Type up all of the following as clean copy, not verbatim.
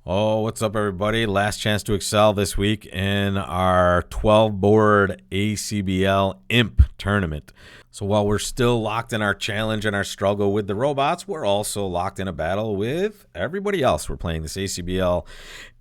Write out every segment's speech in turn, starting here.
Oh, what's up, everybody? Last chance to excel this week in our 12 board ACBL IMP tournament. So while we're still locked in our challenge and our struggle with the robots, we're also locked in a battle with everybody else. We're playing this ACBL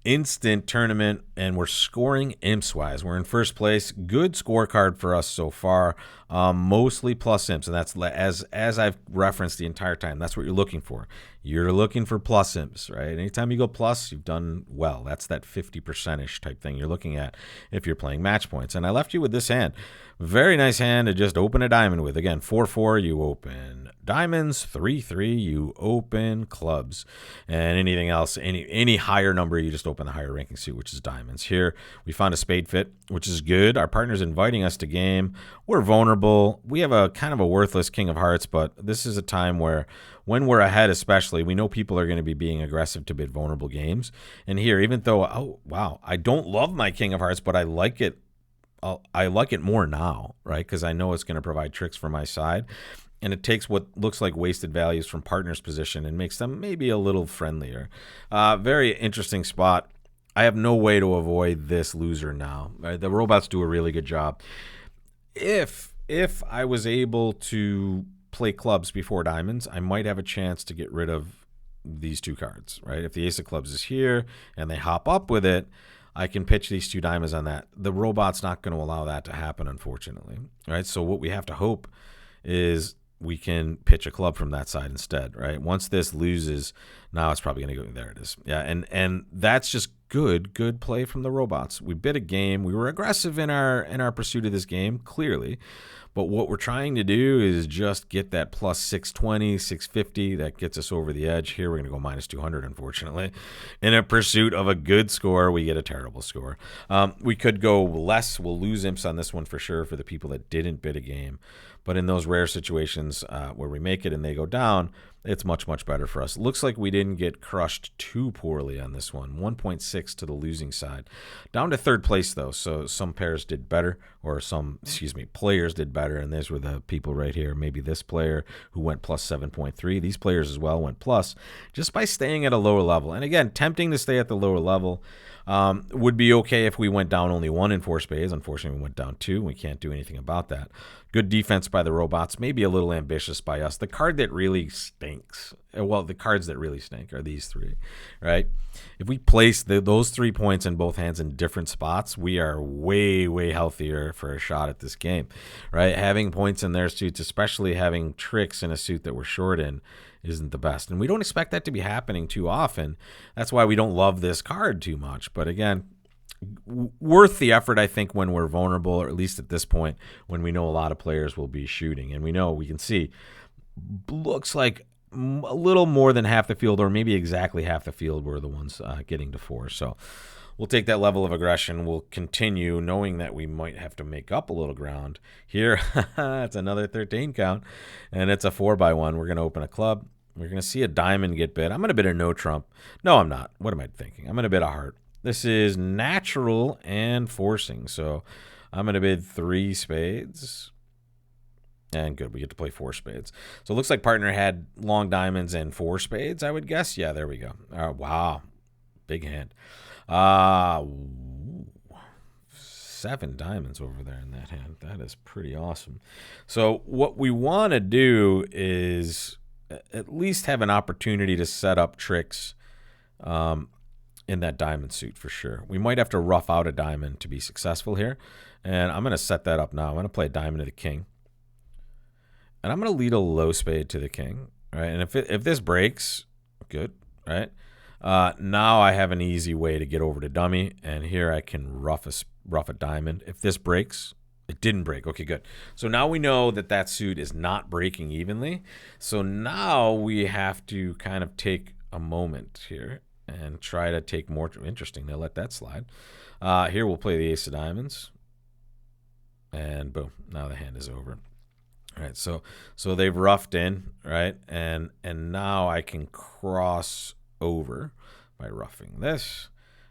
instant tournament and we're scoring imps wise. We're in first place. Good scorecard for us so far. Mostly plus imps, and that's as I've referenced the entire time. That's what you're looking for. You're looking for plus imps, right? Anytime you go plus, you've done well. That's that 50%ish type thing you're looking at if you're playing match points. And I left you with this hand. Very nice hand to just open a diamond with. Again, 4-4, you open diamonds. 3-3, you open clubs. And anything else, any higher number, you just open the higher ranking suit, which is diamonds. Here, we found a spade fit, which is good. Our partner's inviting us to game. We're vulnerable. We have a kind of a worthless king of hearts, but this is a time where when we're ahead especially, we know people are going to be being aggressive to bid vulnerable games. And here, even though, oh, wow, I don't love my king of hearts, but I like it. I like it more now, right? Because I know it's going to provide tricks for my side. And it takes what looks like wasted values from partner's position and makes them maybe a little friendlier. Very interesting spot. I have no way to avoid this loser now. The robots do a really good job. If I was able to play clubs before diamonds, I might have a chance to get rid of these two cards, right? If the ace of clubs is here and they hop up with it, I can pitch these two diamonds on that. The robot's not going to allow that to happen, unfortunately, right? So what we have to hope is we can pitch a club from that side instead, right? Once this loses, now it's probably going to go, there it is. Yeah, and that's just good play from the robots. We bid a game. We were aggressive in our pursuit of this game, clearly. But what we're trying to do is just get that plus 620, 650. That gets us over the edge. Here we're going to go minus 200, unfortunately. In a pursuit of a good score, we get a terrible score. We could go less. We'll lose imps on this one for sure for the people that didn't bid a game. But in those rare situations where we make it and they go down, it's much better for us. Looks like we didn't get crushed too poorly on this one. 1.6 to the losing side. Down to third place, though, so some pairs did better, or players did better, and these were the people right here. Maybe this player who went plus 7.3. These players as well went plus just by staying at a lower level. And again, tempting to stay at the lower level. Would be okay if we went down only 1 in 4 spades. Unfortunately, we went down 2. We can't do anything about that. Good defense by the robots. Maybe a little ambitious by us. The card that really stinks. Well, the cards that really stink are these 3, right? If we place those 3 points in both hands in different spots, we are way healthier for a shot at this game, right? Having points in their suits, especially having tricks in a suit that we're short in, isn't the best. And we don't expect that to be happening too often. That's why we don't love this card too much. But again, worth the effort, I think, when we're vulnerable, or at least at this point, when we know a lot of players will be shooting. And we can see, looks like a little more than half the field, or maybe exactly half the field, were the ones getting to 4. So we'll take that level of aggression. We'll continue knowing that we might have to make up a little ground. Here, it's another 13 count, and it's a 4x1. We're going to open a club. We're going to see a diamond get bid. I'm going to bid a no trump. No, I'm not. What am I thinking? I'm going to bid a heart. This is natural and forcing. So I'm going to bid 3 spades. And good, we get to play 4 spades. So it looks like partner had long diamonds and 4 spades, I would guess. Yeah, there we go. Wow, big hand. 7 diamonds over there in that hand. That is pretty awesome. So what we want to do is at least have an opportunity to set up tricks in that diamond suit for sure. We might have to rough out a diamond to be successful here. And I'm going to set that up now. I'm going to play a diamond to the king. And I'm going to lead a low spade to the king, right? And if this breaks, good, right? Now I have an easy way to get over to dummy, and here I can rough a diamond. If this breaks, it didn't break. Okay, good. So now we know that suit is not breaking evenly. So now we have to kind of take a moment here and try to take more. Interesting, they'll let that slide. Here we'll play the ace of diamonds, and boom, now the hand is over. All right, so they've roughed in, right? And now I can cross over by roughing this.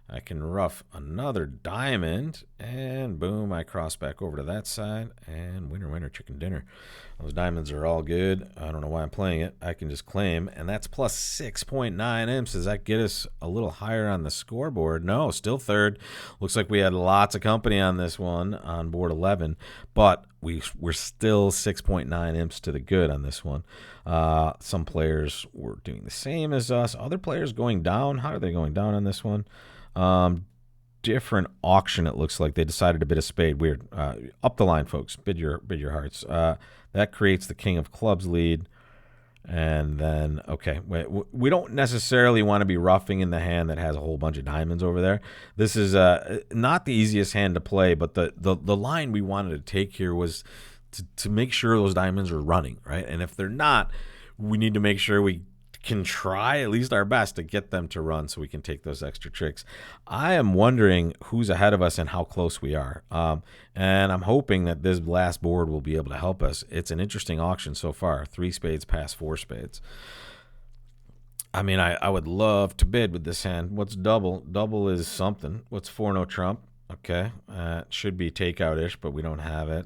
I can rough another diamond, and boom, I cross back over to that side, and winner, winner, chicken dinner. Those diamonds are all good. I don't know why I'm playing it. I can just claim, and that's plus 6.9 imps. Does that get us a little higher on the scoreboard? No, still third. Looks like we had lots of company on this one on board 11, but we're still 6.9 imps to the good on this one. Some players were doing the same as us. Other players going down. How are they going down on this one? Different auction. It looks like they decided to bid a spade. Weird. Up the line, folks. Bid your hearts. That creates the king of clubs lead. And then, okay, we don't necessarily want to be roughing in the hand that has a whole bunch of diamonds over there. This is not the easiest hand to play, but the line we wanted to take here was to make sure those diamonds are running, right? And if they're not, we need to make sure we can try at least our best to get them to run so we can take those extra tricks. I am wondering who's ahead of us and how close we are. And I'm hoping that this last board will be able to help us. It's an interesting auction so far. 3 spades past 4 spades. I mean, I would love to bid with this hand. What's double? Double is something. What's 4 no trump? Okay. It should be takeout-ish, but we don't have it.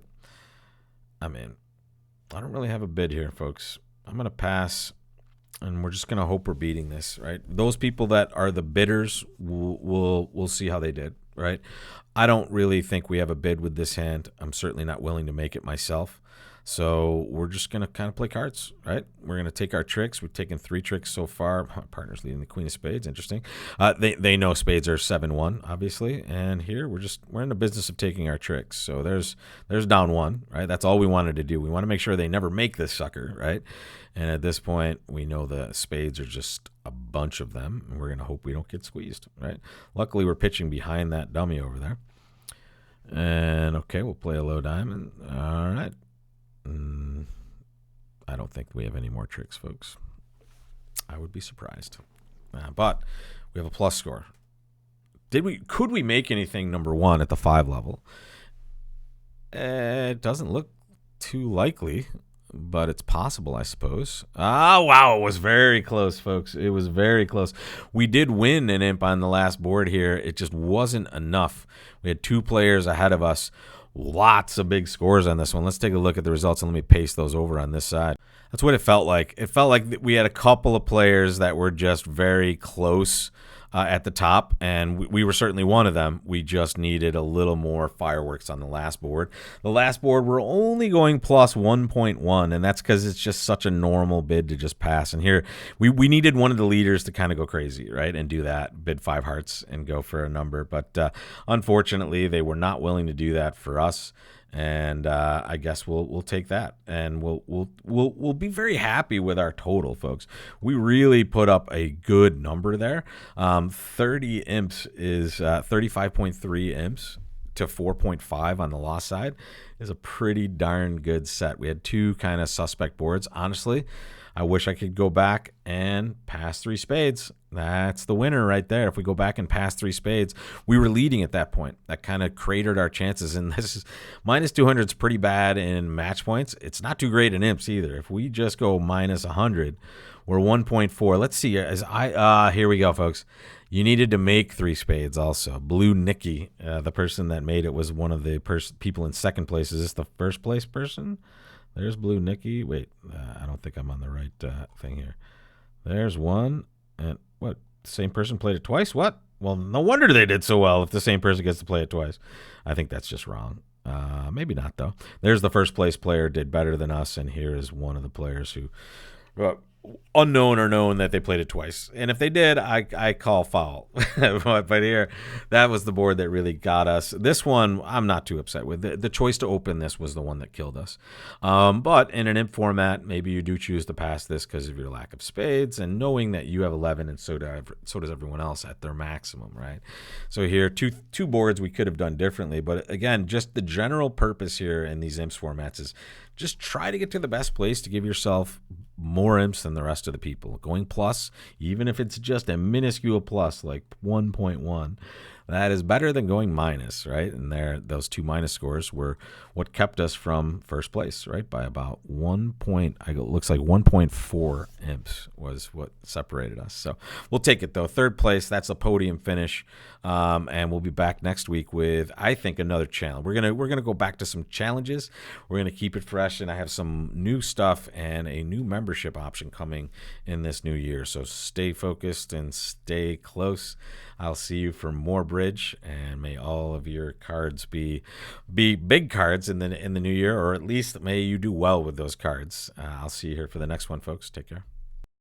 I mean, I don't really have a bid here, folks. I'm going to pass. And we're just going to hope we're beating this, right? Those people that are the bidders, we'll see how they did, right? I don't really think we have a bid with this hand. I'm certainly not willing to make it myself. So we're just going to kind of play cards, right? We're going to take our tricks. We've taken 3 tricks so far. My partner's leading the queen of spades. Interesting. They know spades are 7-1, obviously. And here we're in the business of taking our tricks. So there's down 1, right? That's all we wanted to do. We want to make sure they never make this sucker, right? And at this point, we know the spades are just a bunch of them. And we're going to hope we don't get squeezed, right? Luckily, we're pitching behind that dummy over there. And okay, we'll play a low diamond. All right. I don't think we have any more tricks, folks. I would be surprised. But we have a plus score. Could we make anything number 1 at the 5 level? It doesn't look too likely, but it's possible, I suppose. Wow, it was very close, folks. It was very close. We did win an imp on the last board here. It just wasn't enough. We had 2 players ahead of us. Lots of big scores on this one. Let's take a look at the results and let me paste those over on this side. That's what it felt like. It felt like we had a couple of players that were just very close at the top, and we were certainly one of them. We just needed a little more fireworks on the last board. The last board, we're only going plus 1.1, and that's because it's just such a normal bid to just pass. And here, we needed one of the leaders to kind of go crazy, right, and do that, bid 5 hearts and go for a number. But unfortunately, they were not willing to do that for us. And I guess we'll take that, and we'll be very happy with our total, folks. We really put up a good number there. 30 imps is 35.3 imps to 4.5 on the loss side is a pretty darn good set. We had 2 kind of suspect boards. Honestly, I wish I could go back and pass 3 spades. That's the winner right there. If we go back and pass 3 spades, we were leading at that point. That kind of cratered our chances. And this is minus 200 is pretty bad in match points. It's not too great in imps either. If we just go minus 100, we're 1.4. Let's see. Here we go, folks. You needed to make 3 spades also. Blue Nikki, the person that made it, was one of the people in second place. Is this the first place person? There's Blue Nikki. Wait, I don't think I'm on the right thing here. There's one. And what? The same person played it twice? What? Well, no wonder they did so well if the same person gets to play it twice. I think that's just wrong. Maybe not, though. There's the first place player, did better than us, and here is one of the players who, unknown or known that they played it twice. And if they did, I call foul. but here, that was the board that really got us. This one, I'm not too upset with. The choice to open this was the one that killed us. But in an imp format, maybe you do choose to pass this because of your lack of spades and knowing that you have 11 and so does everyone else at their maximum, right? So here, two boards we could have done differently. But again, just the general purpose here in these imps formats is just try to get to the best place to give yourself more imps than the rest of the people. Going plus, even if it's just a minuscule plus like 1.1, That is better than going minus, right? And those 2 minus scores were what kept us from first place, right? By about 1 point. It looks like 1.4 imps was what separated us. So we'll take it though. Third place, that's a podium finish, and we'll be back next week with, I think, another challenge. We're gonna go back to some challenges. We're gonna keep it fresh, and I have some new stuff and a new membership option coming in this new year. So stay focused and stay close. I'll see you for more bridge, and may all of your cards be big cards in the new year, or at least may you do well with those cards. I'll see you here for the next one, folks. Take care.